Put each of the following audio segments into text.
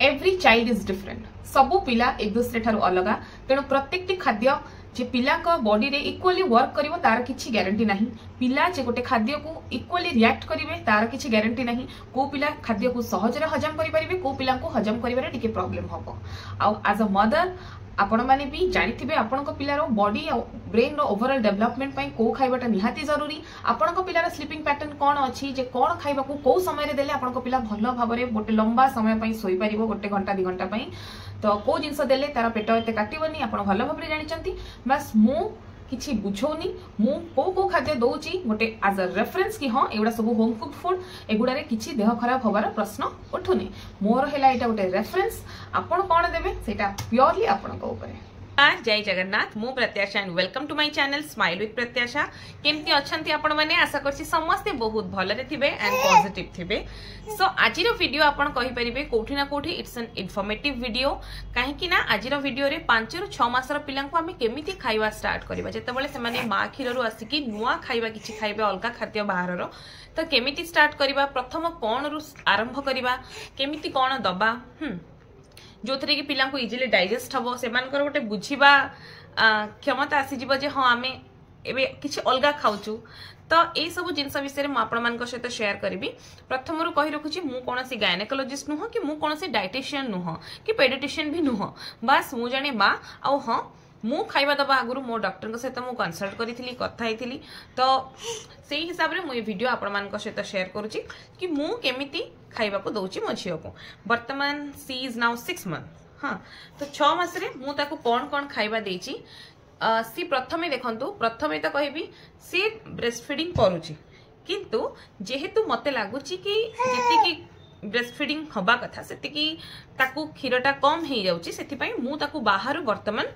Every child is different सबु पिला एक दूसरे ठारू अलग तेणु प्रत्येक खाद्य जे पिला बॉडी रे इक्वली वर्क करिवो तार किछि गारंटी नहीं पिला जे गोटे खाद्य को इक्वली रिएक्ट करिवे तार किछि गारंटी नहीं को पिला खाद्य को सहज रे हजम करि परिबे को पिला को हजम करिवारे टिके प्रॉब्लम हबो आ एज अ मदर आपण माने भी जानिथिबे आपनको पिलार बॉडी और ब्रेन रो ओवरऑल डेवलपमेंट पई को खाइबाटा निहाती जरूरी आपनको पिलार स्लीपिंग पैटर्न कोन अछि जे कोन खाइबा को समय रे देले आपनको पिला भलो भाबरे गोटे लंबा समय पई सोई परिबो गोटे घंटा 2 घंटा पई तो को जिंस देले तार पेट एते काटिबनी आपण भलो भाबरे जानिचंती बस मु किछि बुझौनी मु को खाद्य दउची गोटे एज अ रेफरेंस कि हां एगुडा सब होम कुक फूड एगुडा रे किछि देह खराब होबार प्रश्न उठुनी मोर हैला एटा गोटे रेफरेंस आपण कोन देबे सेटा प्योरली आपण को ऊपर जय जगन्नाथ मु Pratyasha and welcome to my channel smile with Pratyasha केमती अच्छंती आपण माने आशा करछि समस्त बहुत भले रे थिबे एंड पॉजिटिव थिबे सो आजिर वीडियो आपण कहि परिबे कोठी ना कोठी इट्स एन इन्फॉर्मेटिव वीडियो काहे कि ना आजिर वीडियो रे 5 रु 6 मासर पिलां को हमें केमिति खाइबा स्टार्ट करबा जेतेबेले से माने मा खीररु आसिकी नुवा खाइबा किछि खाइबा अलगा खाद्य बाहररो तो केमिति स्टार्ट करबा प्रथम कोन रु आरंभ करबा केमिति कोन दबा जो थे कि पिला इजिली डाइजेस्ट हम से गोटे बुझा क्षमता आसीज हाँ आम ए कि अलग खाऊँ तो ये सब जिनस विषय में आपण सहित शेयर करी प्रथम रू कही रखुची मु कौन सी गायनेकोलॉजिस्ट नुह कि मु कौन सी डाइटिशियन नुह कि पेडिटिशियन भी नुह बस मु जाने माँ आउ हाँ मु खाइबा दबा आगु मो डॉक्टर सहित मु कंसल्ट करी कथा होती तो से हिसाब से मुझे वीडियो आपण सहित शेयर करुच्ची कि मु केमिति खाइबा को दउची मो झियो को वर्तमान सी इज नाउ 6 मंथ हाँ तो 6 मास रे मु ताको कोन कोन खाइबा देची सी प्रथमे देखंतु प्रथमे तो कहबी सी ब्रेस्ट फीडिंग करूची किंतु जेहेतु मते लागुची कि जेति कि ब्रेस्ट फीडिंग हबा कथा सेति कि ताको खीरटा कम हे जाउची सेति पई मु ताको बाहरु वर्तमान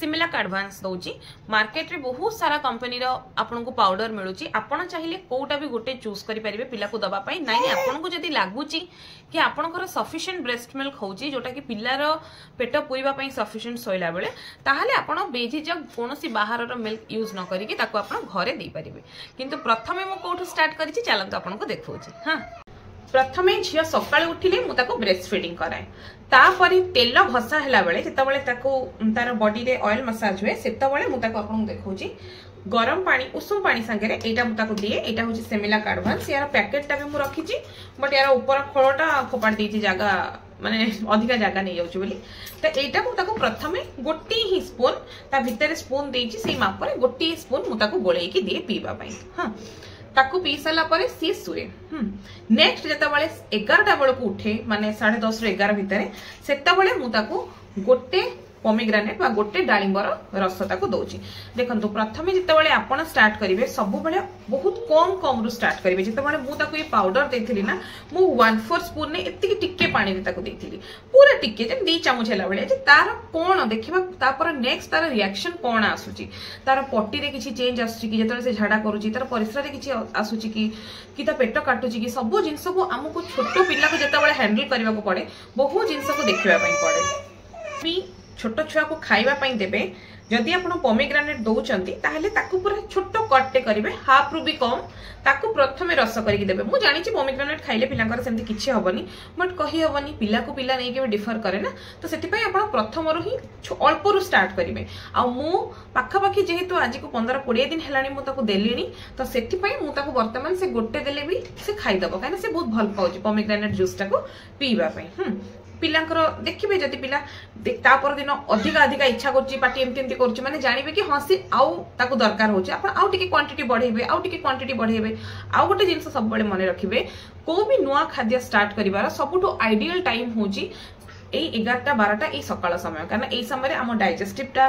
सिमिलाक एडवांस दउची मार्केट रे बहुत सारा कंपनी रो आपन को पाउडर मिलुची आपण चाहिए कोटा भी गोटे चूज करि परिबे पिला को दबा पई नाही आपन को जदी लागुची कि आपनकर सफिशिएंट ब्रेस्ट मिल्क होउची जोटा कि पिलार पेट पुइबा पई सफिशिएंट सोइला बेले ताहाले आपण बेजी जग कोनोसी बाहर रो मिल्क यूज न करी कि ताको आपण घरे दे परिबे किंतु प्रथमे मु कोठु स्टार्ट करिछि चलंतु आपण को देखौची हां प्रथमे झियो सकाळे उठिले मु ताको ब्रेस्ट फीडिंग कराए तापरे तेल घसा हैला बेले जेतबेले ताको तार बॉडी रे ऑयल मसाज हुए सेतबेले मु ताको आपन देखौची गरम पानी उषुम पानी संगे एटा मु ताको दिए एटा होची सेमिलाक एडवांस यार पैकेटटा भी मु रखिची बट यार ऊपर खोलटा फोपाड़ देती जगह माने अधिका जगह नहीं जाउची बोली तो एटा मु ताको प्रथमे गोटी ही स्पून ता भितर स्पून देची सेही मापरे गोटी स्पून मु ताको गोळेई की दिए पीबा पई हां ताकू पी सारा पर सी सुए नेक्स्ट जेतबेले 11टा बेल को उठे माने 10:30 रु 11 भितर सेतबेले मु ताकू गोटे पोमीग्रेनेट बा गोटे डालिंबर रस ताकू दउची देखंतु प्रथमे जेतबेले आपण स्टार्ट करिवे सब बेले बहुत कम रु स्टार्ट करिवे जेतबेले मु ताकू ये पाउडर देथिली ना मु 1/4 स्पून ने एत्ति टिक्के पानी रे ताकू देथिली पूरा टिक्के जे 2 चम्मच हैला बेले जे तार कोन देखिबा तापर नेक्स्ट तार रिएक्शन कोन आसुची तार पट्टी रे किछि चेंज आसुची कि जेतबेले से झाडा करूची तार परिसर रे किछि आसुची कि ता पेट काटुची कि सब जिंस को हमकु छोटो पिल्ला को जेतबेले हैंडल करबा को पड़े बहुत जिंस को देखिबा पई पड़े भी छोट छुआ को खाइबा पई देबे जदि आपण पोमीग्रेनेट दउचंती ताहले ताकू पूरा छोटो कटटे करिवे हाफ रु भी कम ताकू प्रथमे रस करिक देबे मु जानि छि पोमीग्रेनेट खाइले पिलांकर सेमति किछि हबनी बट कहि हबनी पिला को पिला नै के डिफर करे ना तो सेति पई आपण प्रथम रु ही अल्प रु स्टार्ट करिवे आ मु पाखा पाखी जेहेतु आज को 15-20 दिन हेलानी मु ताकू देलिनी तो सेति पई मु ताकू वर्तमान से गोटे देले भी से खाइ दबो काहे से बहुत भल पाउची पोमीग्रेनेट जूस ताकू पीबा पई पिलांकर देखिबे जति पिला तापर दिन अधिका इच्छा करछि पाटी एमति करछि माने जानिबे कि हां से आउ ताको दरकार होछि आपण आउ टिके क्वांटिटी बढ़ेबे आउ गोटे जिंस सब बळे मने रखिबे को भी नुवा खाद्य स्टार्ट करिवार सबुठो आइडियल टाइम होछि ए 11टा 12टा ए सकाळ समय कारण ए समय आम डाइजेस्टिवटा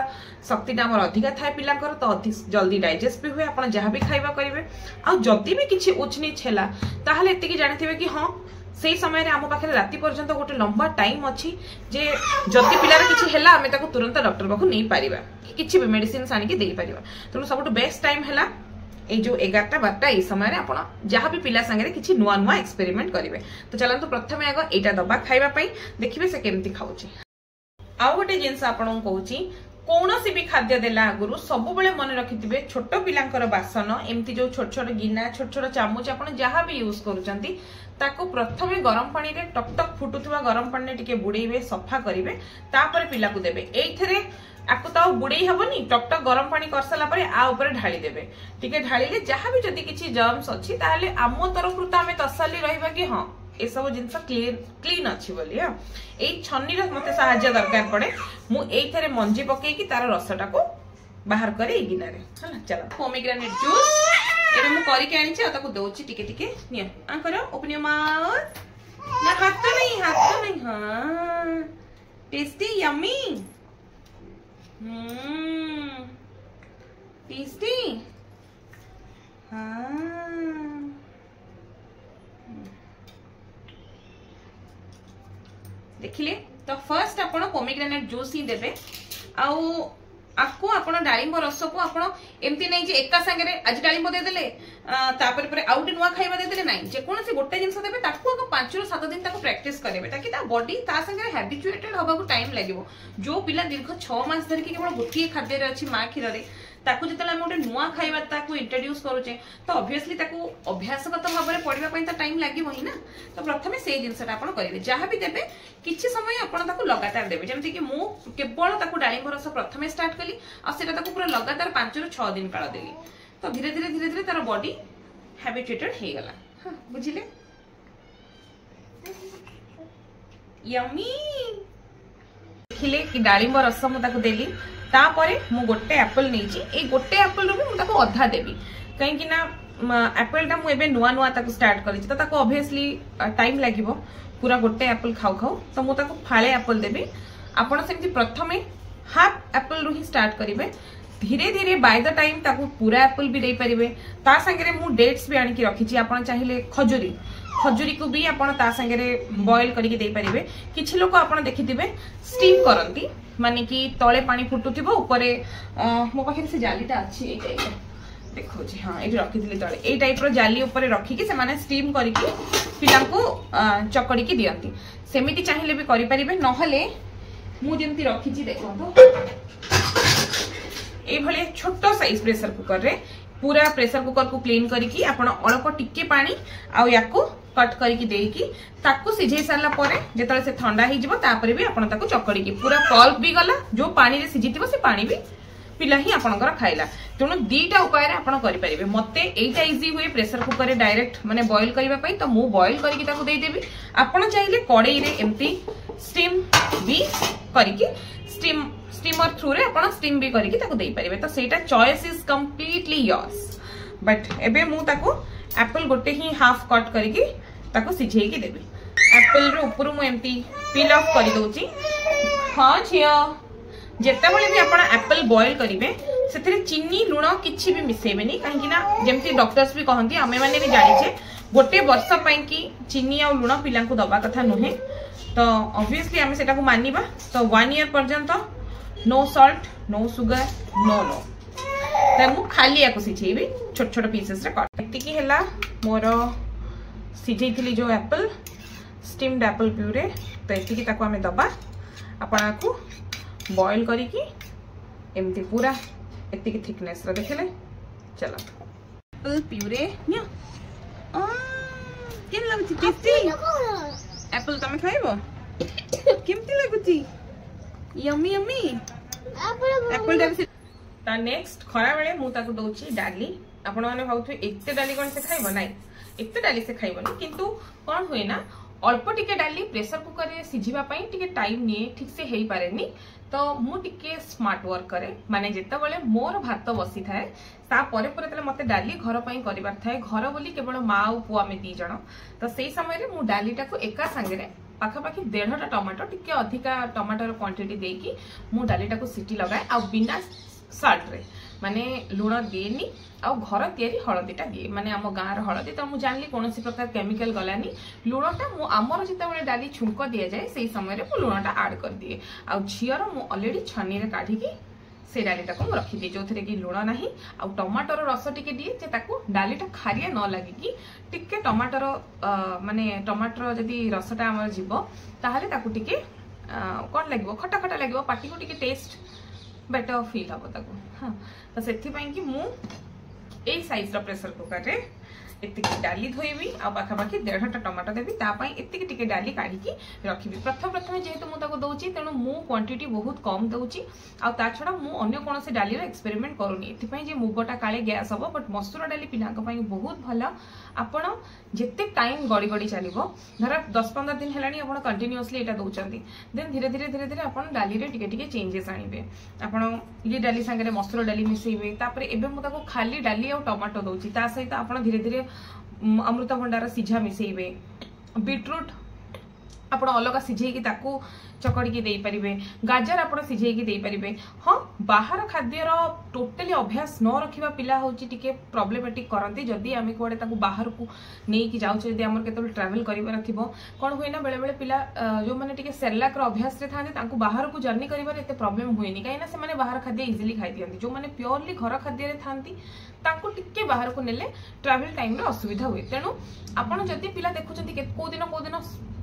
शक्तिटा हमर अधिका थाए पिलांकर तो अधिक जल्दी डाइजेस्ट भी हुए आपण जहां भी खाइबा करिवे आ जदी भी किछि उचनीच हैला ताहाले एतिकी जानिथिबे कि हां से समय आम पाखे राति पर्यंत गोटे लंबा टाइम अच्छी जे जदि पिलार किछि हेला आमे ताको तुरंत डॉक्टर पाखु नहीं पारिबा किछि भी मेडिसिन आनी के देई पारिबा तो सबटु बेस्ट टाइम हैला ए जो 11टा 12टा ए समय आपण जहां भी पिला संगे किछि नुवा नुवा एक्सपेरिमेंट करिवे तो चलंतु प्रथमे आगो एटा दबा खाइबा पई देखिबे से केमति खाउची आ गोटे जिंस आपण कहूची कौनसी भी खाद्य देला आगुरु सब बेले मन रखिथिबे छोट पिलांकर बासन एमती जो छोट छोट गिना छोट छोट चामच आपण जहाँ भी यूज करूचंती ताको प्रथमे गरम पानी रे टक टक फुटुथुवा गरम पानी रे टिके बुड़ेइबे सफा करिवे तापर पिला को देबे एइथरे आको तो बुड़ेई हबनी टक टक गरम पानी करसला परे आ ऊपर ढाली देबे टिके ढालीले जहाँ भी जदी किछि जर्म्स अछि ताहले आमो तरफरु त आमे तसल्ली रहिबा कि हां ए सब जिंस क्लीन अच्छी बोली हाँ यही छन्नी मत साहाଯ୍य दरकार पड़े मु एइथरे मंजी पकई कि तार रसटा को बाहर करे ए गिना रे हला चलो पोमेग्रेनेट जूस एबे मु करि के आनी छ ताको दोची टिके टिके निया आ करो ओपन योर माउथ ना हाथ नहीं हां टेस्टी यम्मी टेस्टी हां देखिले तो फर्स्ट आपण पोमेग्रेनेट जूस ही देबे आपको आपण डाळिंब रस को आपण एमती नहीं जे एका संगे आज डाळिंब दे देले तापर पर आउट नुआ खाइबा दे देले नहीं जे कोनसी गोटे जिंस देबे ताको 5 ରୁ 7 दिन ताको प्रैक्टिस करेबे ताकि ता बॉडी ता संगे हैबिचुएटेड होबा को टाइम लागिवो जो पिला दीर्घ 6 मास धरि के केवल गोटिए खाद्य रे अछि मा खीर रे ताकू जितला हम गोटे नुआ खाइबा ताकू इंट्रोड्यूस करूचे तो ऑब्वियसली ताकू अभ्यासगत भाव में पढ़िबा पई त टाइम लागिवो ही ना तो प्रथमे से जिंसटा आपण करिवे जहाँ भी देबे किछि समय आपण ताकू लगातार देबे जेमति कि मु केवल ताकू डाळिंब रस प्रथमे स्टार्ट कली आ सेटा ताकू पूरा लगातार 5 ରୁ 6 दिन काल देली तो धीरे धीरे तार बॉडी हैबिचुएटेड हे गला हां बुझिले यम्मी देखिले कि डाळिंब रस मु ताकू देली तापरे मु गोटे एप्पल नेची ए गोटे एप्पल रो भी मु ताको अधा देबी कहीं कि ना एप्पल टा मु एबे नुआ नुआ ताको स्टार्ट करिछि तो ताको ऑब्वियसली टाइम लागिवो पूरा गोटे एप्पल खाऊ खाऊ तो मु ताको फाळे एप्पल देबी आपण सेमति प्रथमे हाफ एप्पल रो ही स्टार्ट करिवे धीरे धीरे बाय द टाइम ताको पूरा एप्पल भी दे परिबे ता संगे मु डेट्स भी आनी की रखिछि आपण चाहिले खजूरी को भी आपण ता संगे बॉईल करके दे परिबे किछि लोक आपण देखिथिबे स्टीम करंती माने कि तळे पानी फुटुथिबो ऊपर मो पाखे से जालीटा अछि ए टाइप देखो जी हां एठी रखिथिली तळे ए टाइप रो जाली ऊपर रखी कि से माने स्टीम करके पिला को चकड़ी की दियंती सेमिति चाहिले भी करि परिबे न हले मु जेंति रखी छी देखो तो ए भले छोटो साइज प्रेशर कुकर रे पूरा प्रेशर कुकर को क्लीन करके आपण अल्प टिके पानी आ याको कट करके देकी ताको सिझे सारला परे जेतले से ठंडा ही जिवो तापरे भी आपण ताको चकड़ी की पूरा पल्प भी गला जो पानी रे सिझितिबो से पानी भी पिला ही आपणकर खाइला तेणु दीटा उपाय रे आपण करि परिबे मते एटा इजी हुए प्रेशर कुकर रे डायरेक्ट माने बॉईल करबा पई तो मु बॉईल करके ताको देई देबी आपण चाहिले कड़ाई रे एम्ती स्टीम भी करके स्टीमर थ्रू रे आपण स्टीम भी करके ताको देई परिबे तो सेटा choice is completely yours but एबे मु ताको एप्पल गोटे ही हाफ कट करके ताको सिझे के देबे एप्पल रो ऊपर मु एम्ती पील ऑफ कर दोची हां छियो जेतेबेले भी आपण एप्पल बॉईल करिवे सेथरे चीनी लूण किछि भी मिसेबेनी काहे कि ना जेमती डॉक्टर्स भी कहंती हमें माने भी जानि छे गोटे वर्ष पई कि चीनी आ लूण पिला को दबा कथा नुहे तो ऑब्वियसली हमें सेटा को मानिबा तो 1 ईयर पर्यंत no salt no sugar no तो मु खाली याको सिझेबी छोट छोट पीसेस रे कट एतिकी हैला मोर सिझेइथिली जो एप्पल स्टीम्ड एप्पल प्यूरे तो एतिकी ताको हमें दबा आपन को बॉईल करी की एमती पूरा एतिकी थिकनेस रे देखले चलो एप्पल प्यूरे निया केन लागुची टेस्टी एप्पल तमे खाइबो केमती लागुची यम्मी यम्मी एप्पल डाली ता नेक्स्ट खरा बेले मु ताको दउची डाली आपण माने भाउथु एते डाली कोन से खाइबो नाही एते डाली से खाइबो किंतु कोन होय ना अल्प टिके डाली प्रेशर कुकर रे सिझिबा पई टिके टाइम निये ठीक से हेई पारेनी तो मु टिके स्मार्ट वर्क करे माने जेते बेले मोर भात बसी थाए ता परे परे तले मते डाली घर पई करिबार थाए घर बोली केवल माँ और पुआ में दी जण तो सेई समय रे मु डालीटा को एका संगे रे पाखापाखि 1.5 टमाटो टिके अधिका टमाटर क्वांटिटी देकी मु डालीटा को सिटी लगाए आ बिना साल्ट रे माने लूण दिएनी आ घर तैयारी हळदीटा दिए माने आम गाँव हळदी तो मुझे जानली कौन प्रकार केमिकल गलानी लूणटा मु आमर जिते डाली छुंक दि जाए से समय रे मु लूणटा ऐड कर दिए आ झीर मु ऑलरेडी छन्नी रे काढिकी से डालीटा को रखी दिए जो थे कि लूण नाही आ टमाटर रस टिके दिए जे ताको डालीटा खारिया न लागे कि टिके टमाटर माने टमाटर जदी रसटा हमर जीवो ताहाले ताको टिके कोन लागबो खटा खटा लागबो पाटी को टिके टेस्ट बेटर फील हम ताको। हाँ तो से कि मु ए साइज प्रेशर कुकर रे एति डाली धोइबी आ पाखापाखि 1.5 टमाटो देवी एति टिके डाली काढ़ी रखी। प्रथम जेहेतु मुझे दौची तेणु मु क्वांटिटी बहुत कम दौची आ छड़ा मु अन्य कौन से डाली एक्सपेरिमेंट करूनी एथि मुगटा काले गैस हम बट मसूर डाली पिला बहुत भल। आपण जिते टाइम गड़ी गड़ी चलो धर 10-15 दिन है कंटिन्यूअसली यहाँ दौरान देन धीरे धीरे धीरे धीरे आप डाली टिके टिके चेंजेस आनिबे। आपण ये डाली सांगे मसूर डाली मिसेबे तापर एबे मु ताको खाली डाली और टमाटो दौची ता सहित आप धीरे धीरे अमृतभंडार सिझा मिसेबे। बीटरूट आप अलग सिझे चकड़ी दे पारे, गाजर आप सिझे दे पारे। हाँ बाहर खाद्यर टोटली अभ्यास न रखा पिला हूँ टिके प्रॉब्लमेटिक करती जदि आम कौड़े बाहर को नहीं जाऊे के ट्रावेल कर कौन हुए ना बेले बेले पिला जो मैंने टिके सेरेलाक अभ्यास था बाहर को जर्नी कर प्रॉब्लम हुए कहीं से बाहर खाद्य इजिली खाई दिखती। जो मैंने प्योरली घर खाद्य था टिके बाहर को नेले ट्रावेल टाइम रे असुविधा हुए। तेणु आपड़ जदि पिला देखुं कौ दिन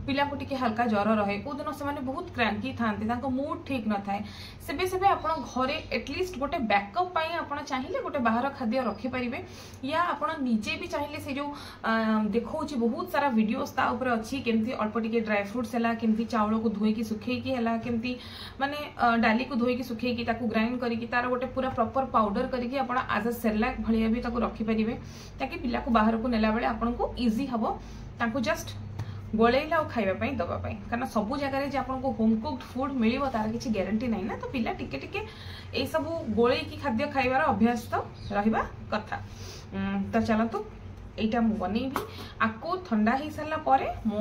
पिला को टिके हल्का ज्वर रहे कौ दिन से बहुत क्रैंकी था मूड ठीक न थाए सेबे सेबे आपण घरे एटलिस्ट गोटे बैकअप पाई आपण चाहिए गोटे बाहर खाद्य रखी पारिबे या आपण निजे भी चाहिए से जो देखौछि बहुत सारा वीडियोस ता ऊपर अछि केमती अल्प टिके ड्राई फ्रूट्स हला केमती चावल को धोई की सुखई की हला केमती माने डाली को धोई की सुखई की ताकू ग्राइंड करी की तार गोटे पूरा प्रॉपर पाउडर करी की आपण एज अ सेरेलाक भलिया भी ताकू रखी पारिबे ताकि पिला को बाहर को नेला बेले आपण को इजी हबो ताकू जस्ट गोलेला और खाइबा दवापाई कारण सबू जगह आपको होम कुक्ड फूड मिल तार किसी ग्यारंटी नहीं ना। तो पिला टिके टिके ये सब गोले की खाद्य खाइबार अभ्यास तो रहिबा कथा। तो चलतु एटा मु बनैबी आको ठंडा हो सारा परे मु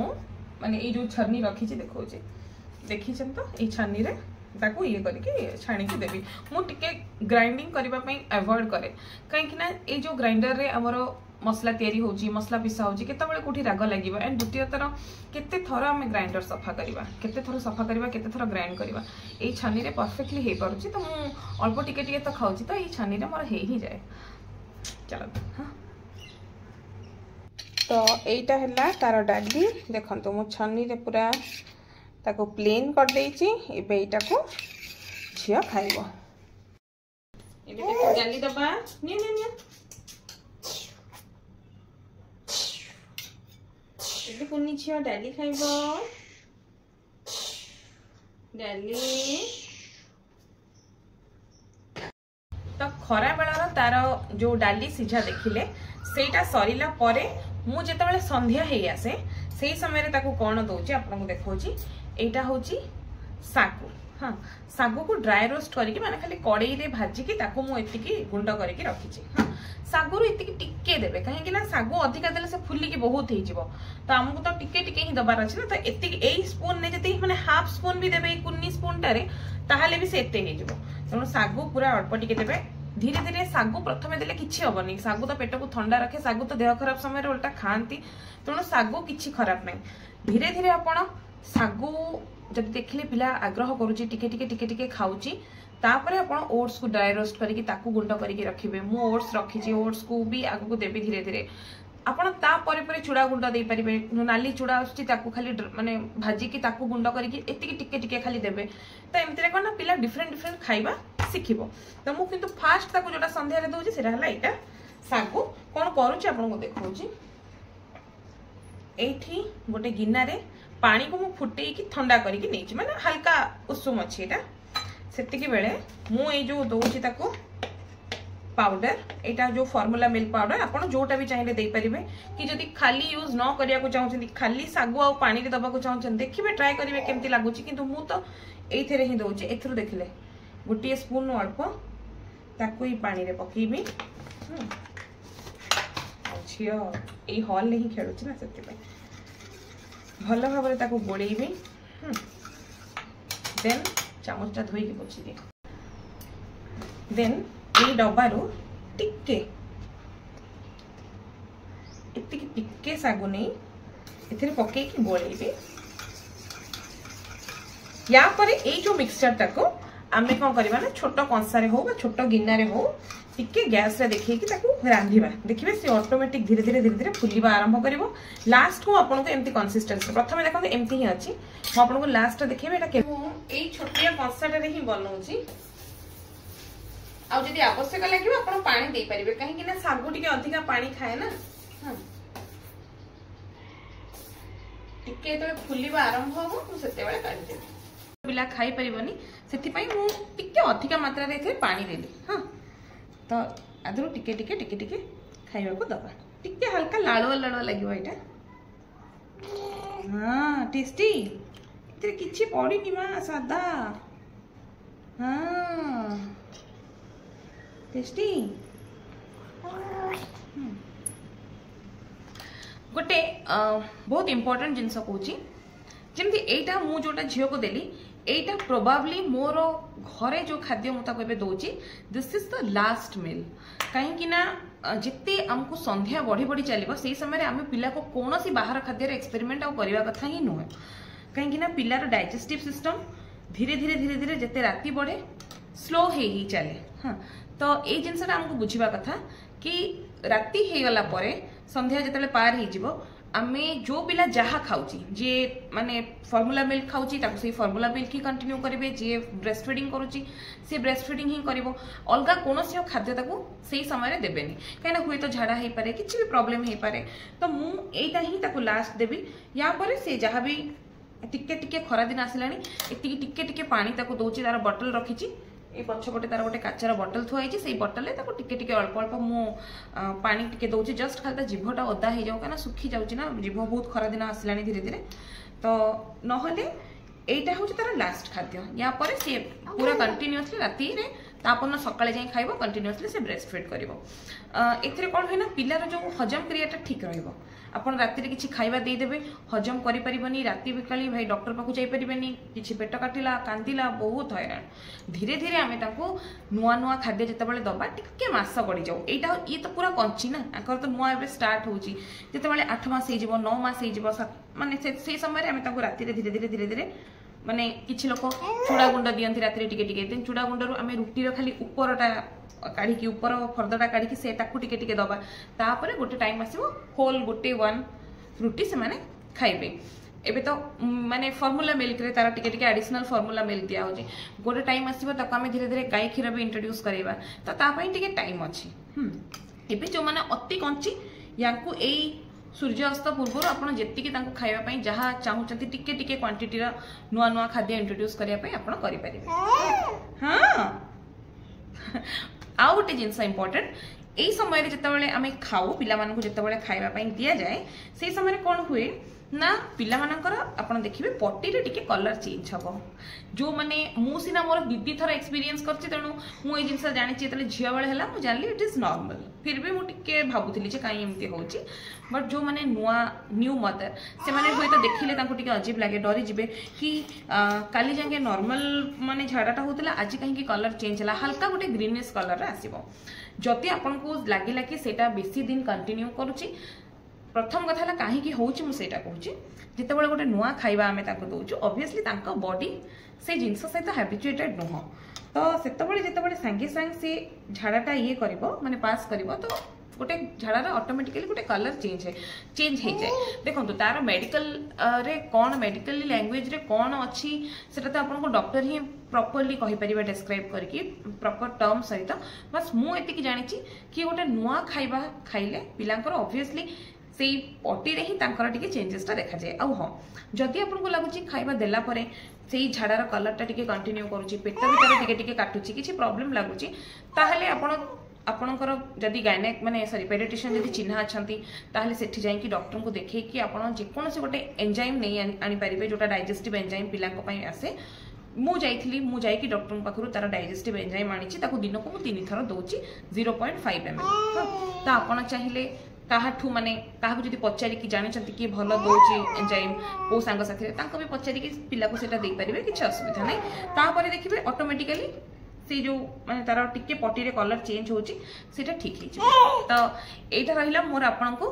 माने ये जो छन्नी रखी देखौचे देखिछन तो ये छन्नी रे ताको ये करके छाणी के देबी। मु टिके ग्राइंडिंग करबा पई अवॉइड करे कहीं ना ये जो ग्राइंडर रे हमरो मसला तैयारी होची मसला पिसा होची केतबेले कोठी राग लागिबा एंड द्वितीय थर केते थर आमे ग्राइंडर सफा करबा केते थर सफा करबा केते थर ग्राइंड करबा ए छानी रे परफेक्टली हे पारुची। तो मु अल्प टिके टिके तो खाउची तो ए छानी रे मोर हे ही जाए। चलो हां तो एटा हला तार डाली देखंतो मु छानी रे पूरा ताको प्लेन कर देइची एबे एटा को छिया खाइबो एबे देखो डाली दबा नि कुनी छिया डाली खाइब डाली। तो खरा बेलार तार जो डाली सिझा देखिले सेटा सरीला परे मु जेतेबेले संध्या हेई आसे सेही समय रे ताकू कोन दउची आपन को देखौची एटा होची सागु। हाँ सागु को ड्राई रोस्ट करके माने खाली कड़ाई रे भाजी की ताकू मु एतिकी गुंड करके रखीची। हाँ सागु एतिकी टिके देबे कहीं ना सागु अधिका देले से फुली की बहुत हो जिवो तो हमको तो टिके टिके ही दबार अछि ना। तो एतिकी एई स्पून ने जति माने हाफ स्पून भी देबे कुन्नी स्पून टारे ताहाले भी से एते हे जिवो। तेणु सागु पूरा अल्प टिके देबे धीरे धीरे सागु प्रथमे देले किछि हबनी सागु तो पेट को ठंडा रखे सागु तो देह खराब समय रे उल्टा खांती तेणु सागु किछि खराब नै। धीरे धीरे आपण सागु जब देखले पिला आग्रह करूची टिके टिके टिके टिके खाउची तापरे आपण ओट्स को ड्राई रोस्ट करके ताकू गुंड करके रखिबे। मु ओट्स रखीची ओट्स को भी आगु को देबी धीरे धीरे आपण ता परे परे चूड़ा गुंड दे परिबे नाली चूड़ा आछी ताकू खाली माने भाजी की ताकू गुंड करके एतिकी टिके टिके खाली देबे। तो एमति रे कोना पिला डिफरेंट डिफरेंट खाइबा सिखिबो। तो मु किंतु फास्ट ताकू जोटा संध्या रे दोची सेरा हला एटा सागु कोन करूची आपण को देखौची एठी गोटे गिन्ना रे पानी को मु फुटेई की ठंडा करके नेची माने हल्का उषुम अछि एटा सेतिकी बेले मु ए जो दोची ताको पाउडर एटा जो फॉर्मूला मिल्क पाउडर आपण जोटा भी चाहिए दे परिबे कि जदी खाली यूज न करिया को चाहउछन खाली सागु आ पानी रे दबा को चाहउछन देखिबे ट्राई करिवे केमती लागुची। किंतु मु तो एथरे ही दोची एथरो देखले गोटे स्पून अल्प ताको ही पानी रे पकेबी। छियो ए हॉल नहीं खेलुची ना सेति पे भल भाव में ताको गोलेबी देन चामचटा धोई के पोछि दे देन ये डब्बारू टिके इतनी टिके सागु नहीं इतने पके की गोलेबी। या पर ए जो मिक्सचर टाको आमे कौन करबा ना छोट कंसा रे हो बा छोट गिन्ना रे हो टिके गैस रे देखि कि ताकू रांधिबा देखिबे से ऑटोमेटिक धीरे धीरे फुलिबा आरंभ करिवो। लास्ट को आपन को एम्ति कंसिस्टेंसी प्रथमे देखंते एम्ति ही अछि म आपन को लास्ट देखिबे एटा के ए छोटिया कंसाटा रे ही बनौची आ जदि आवश्यक लगे आप पानी दे पारे कहीं सागु टिके अधिका पानी खाए ना टिके फुलवा आरंभ हम मुझे काढ़ी पिला खाई पारनी से मुझे अधिका मात्रा रे पानी देली हाँ तो आदर टिके टिके टिके टिके खाइबा को दबा टिके हल्का लाड़ुआ लाड़ुआ लगे यहाँ हाँ टेस्टी इतने किछि पड़ीनी माँ सादा हाँ टेस्टी गोटे बहुत इम्पोर्टेंट जिनस कहूँ जमती एटा मु जोटा झील को देली एटा प्रोबाब्ली मोर घरे जो खाद्य मुझे दौची this is the last meal कहीं जिते आमको संध्या बढ़ी बढ़ी चलो से समय आम पिला को कौन सी बाहर खाद्य एक्सपेरिमेंट करवा कथा ही नुहे कहीं पिलार डाइजेस्टिव सिस्टम धीरे धीरे धीरे धीरे जिते राति बढ़े स्लो ही चले हाँ तो ये जिनसा आमको बुझा कथा कि राति हो गला संध्या जिते पार हो आमे जो पिला जहाँ खाऊची जे माने फॉर्मूला मिल्क खाऊची ताको से फॉर्मूला मिल्क ही कंटिन्यू करिवे जे ब्रेस्ट फीडिंग करूची से ब्रेस्ट फीडिंग ही करिवो अलगा कोनोसी खाद्य ताको सेही समय रे देबेनी काइना हुए तो झाड़ा हे पारे किछि भी प्रॉब्लम हे पारे तो मु एटा ही ताको लास्ट देबी या परे से जहाँ भी टिके टिके खरा दिन आसिलानी एति टिके टिके पानी ताको दोची तार बोतल रखीची ए पछपटे तार गोटे काचर बोतल थुआई से बोतल टिके टिके अल्प अल्प मु पानी टिके दौची जस्ट खाली जीभटा ओदा हो जाऊ कहीं सुखी जाऊँगी ना जीभ बहुत खरा दिन आसलानी धीरे धीरे तो नहले एटा हूँ तार लास्ट खाद्य या पर सी पूरा कंटिन्यूअसली राति रे तापन सकाळे जाई खाइबो कंटिन्यूअसली से ब्रेस्ट फीड करिवो एथिरे कोन होइना पिलार जो हजम क्रियाटा ठीक रहइबो आपण राति रे किछि खाइबा दे देबे हजम करि परिबनी राति बिकाली भाई डॉक्टर पाखु जाई परिबनी किछि पेट काटिला कांदिला बहुत हैरान धीरे धीरे आमे ताको नुआ नुआ खाद्य जते बेले दबा टिके मास गडी जाऊ एटा ये तो पूरा कंची ना आकर तो नुआ एबे स्टार्ट होची जते बेले 8 मास हे जिवो 9 मास हे जिवो माने से समय रे आमे ताको राति रे धीरे धीरे धीरे धीरे माने किछि लोक चूड़ा गुंड दियंती राति रे टिके टिके देन चूड़ा गुंडरू आमे रुटी रो खाली ऊपरटा काढ़ी की ऊपर फर्दटा काढ़ी से ताकू टिके टिके दबा तापरे गोटे टाइम आसीबो होल गोटे वन रुटी से माने खाइबे एबे तो माने फॉर्मूला मिल्क रे तारा टिके टिके एडिशनल फॉर्मूला मिल्क दिया होची गोटे टाइम आसीबो ताको आमे धीरे धीरे गाय खीर भी इंट्रोड्यूस करैबा तो ता पई टिके टाइम अछि एबे जो माने अति कंची याकू एई सूर्यास्त पूर्व आपड़ जी खावाई जहाँ चाहते टिके टिके क्वांटिटी नुआ नुआ खाद्य इंट्रोड्यूस करने आप करें हाँ आउ गोटे जिनस इंपोर्टेंट यही समय जिते आम खाऊ पिला जिते खावाई दि जाए से समय कौन हुए ना पिला मानकर आपण देखिए पटी रे टिके कलर चेंज हम जो माने मु सिना मोर दीदी थर एक्सपीरियंस करछि तेणु मु ए जिनस जानि छि तले झिया बेले हला मु जानली इट इज नॉर्मल फिर भी मु टिके भाबुथिली जे काई एमती होछि बट जो माने नुआ न्यू मदर से माने होय तो देखिले तांको टिके अजीब लागे डरी जिबे कि काली जांगे नॉर्मल माने झाडाटा होतला आज काहे कि कलर चेंज हला हल्का गोटे ग्रीनिश कलर रे आसीबो जति आपन को लागिला कि सेटा बेसी दिन कंटिन्यू करूछि प्रथम कथा कहीं हूँ मुझे कहूँ जिते बड़े गोटे नुआ खाଇବା आम दौचु ऑब्वियसली बॉडी से जिनस सहित हैबिचुएटेड नुह तो से सांगे सांगे से झाड़ाटा ये कर माने पास कर तो गोटे झाड़ार ऑटोमेटिकली गोटे कलर चेंज हो जाए देखो तार मेडिकल रे कौन मेडिकल लैंग्वेज रे कौन अच्छी से तो आपको डॉक्टर ही प्रॉपर्ली कहि परिबा डिस्क्राइब करके प्रॉपर टर्म सहित बस मु एतिकी जानिछि कि गोटे नुआ खाଇବା खाइले पिलांकर ऑब्वियसली से पटी रे ही तांकर टिके चेंजेसटा देखा जाए आउ हाँ जदि आपको लगुच खाଇବା देला परे से झाड़ार कलरटा टिके कंटिन्यू करुच्ची पेट भीतर टिके टिके काटुची किछि प्रॉब्लम लगुच ताहले आपणकर जदि गायनेक माने सॉरी पेडियाट्रिशियन जदि चिन्हा अछंती ताहले सेठी जाई कि डॉक्टर को देखै कि आपण जे कोनोसी गोटे एंजाइम नै आनी परिबे जोटा डाइजेस्टिव एंजाइम पिलांको पई आसे मु जाइकी डॉक्टर पाखरु तार डाइजेस्टिव एंजाइम आनी ताको दिन को 3 थर दउची 0.5 ml तो आपण चाहिए काहाठू माने काहाकू जदि पचारिकी जानिछंती कि भल दउची एंजाइम को सांग साथी तांको भी पचारिकी पिला को सेटा देई परिबे किछ असुविधा नै तापरे देखिबे ऑटोमेटिकली से जो माने तार टिके पटी रे कलर चेंज होची सेटा ठीक हे तो एटा रहिला मोर आपन को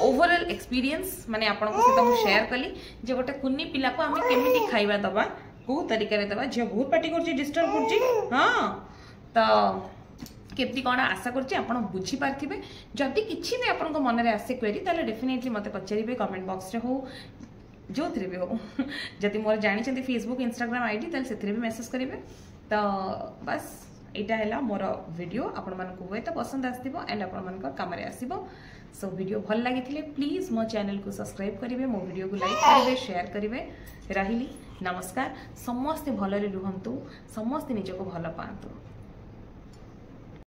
ओवरऑल एक्सपीरियंस माने आपन को सेटा मु शेयर कली जे गोटे कुन्नी पिला को हमें केमिति खाइबा दबा को तरीका रे दबा जे बहुत पार्टी करची डिस्टर्ब करची हां तो केमती कौन आशा करछि आपण बुझी पारथिबे जदि किछि भी आपन को मन रे आसे क्वेरी ताले डेफिनेटली मते पचारिबे कमेंट बॉक्स रे हो जो थरे भी हो जदि मोर जानि छथि फेसबुक इंस्टाग्राम आईडी ताले सेथरे भी मेसेज करिवे तो बस एटा है मोर वीडियो आपण मानक हुए तो पसंद आसथिबो एंड आपण मानक काम रे आसीबो। सो वीडियो भल लगी प्लीज मो चैनल को सब्सक्राइब करेंगे, मो वीडियो को लाइक करेंगे, शेयर करेंगे। रही नमस्कार। समस्ते भलरे रुहंतु, समस्ते निजको भल पांतु।